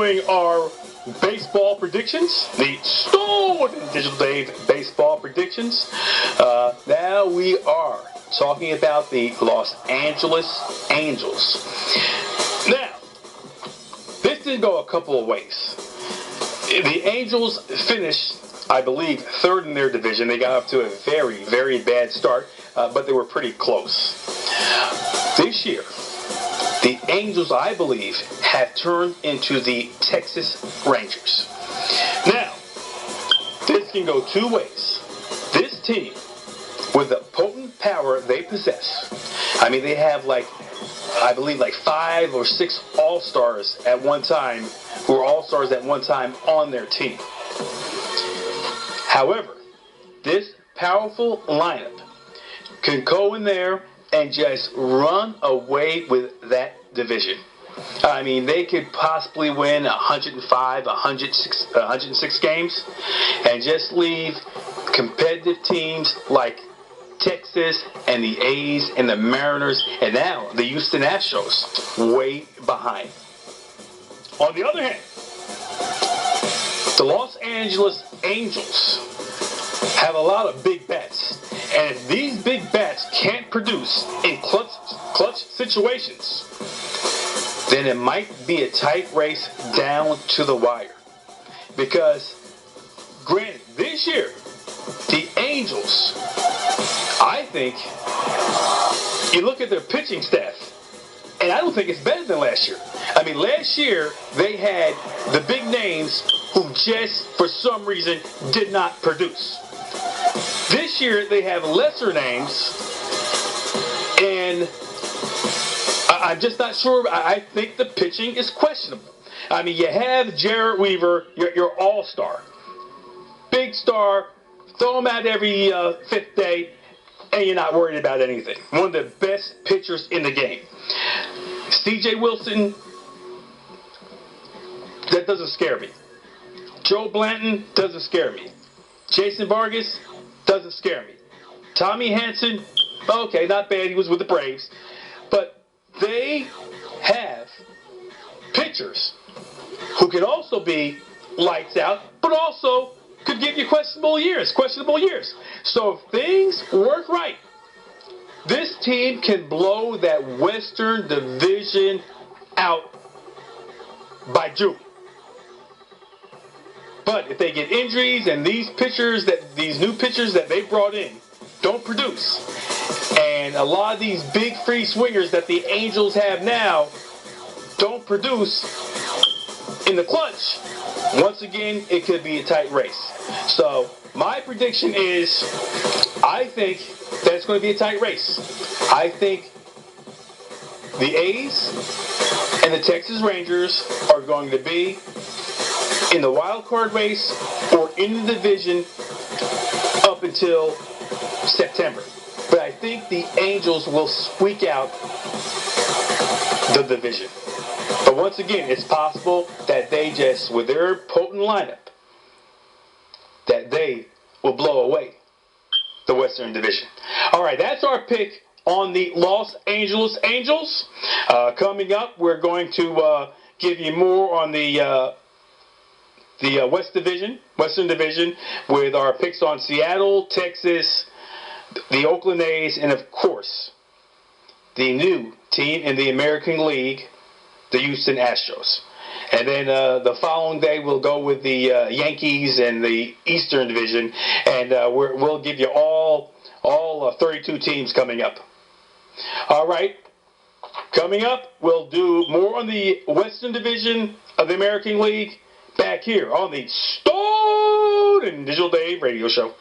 doing our baseball predictions, the Stone and Digital Dave baseball predictions. Now we are talking about the Los Angeles Angels. Now, this did go a couple of ways. The Angels finished, I believe, third in their division. They got up to a very, very bad start, but they were pretty close. This year, the Angels, I believe, have turned into the Texas Rangers. Now, this can go two ways. This team, with the potent power they possess, I mean, they have I believe 5 or 6 all-stars at one time, who were all-stars at one time on their team. However, this powerful lineup can go in there and just run away with that division. I mean, they could possibly win 105, 106 games and just leave competitive teams like Texas and the A's and the Mariners and now the Houston Astros way behind. On the other hand, the Los Angeles Angels have a lot of big bats. And if these big bats can't produce in clutch situations, then it might be a tight race down to the wire. Because, granted, this year, the Angels, I think, you look at their pitching staff, and I don't think it's better than last year. I mean, last year, they had the big names who just, for some reason, did not produce. This year, they have lesser names, and I'm just not sure. I think the pitching is questionable. I mean, you have Jarrett Weaver, your all-star. Big star, throw him out every 5th day, and you're not worried about anything. One of the best pitchers in the game. C.J. Wilson, that doesn't scare me. Joe Blanton doesn't scare me. Jason Vargas doesn't scare me. Tommy Hanson, okay, not bad. He was with the Braves. But they have pitchers who can also be lights out, but also could give you questionable years. So if things work right, this team can blow that Western Division out by June. But if they get injuries and these new pitchers that they brought in don't produce, and a lot of these big free swingers that the Angels have now don't produce in the clutch, once again, it could be a tight race. So my prediction is, I think that it's going to be a tight race. I think the A's and the Texas Rangers are going to be in the wild card race or in the division up until September. But I think the Angels will squeak out the division. But once again, it's possible that they just, with their potent lineup, that they will blow away the Western Division. All right, that's our pick on the Los Angeles Angels. Coming up, we're going to give you more on the Western Division, with our picks on Seattle, Texas, the Oakland A's, and of course, the new team in the American League, the Houston Astros. And then the following day, we'll go with the Yankees and the Eastern Division, and we'll give you all 32 teams coming up. All right, coming up, we'll do more on the Western Division of the American League back here on the Stone and Digital Dave Radio Show.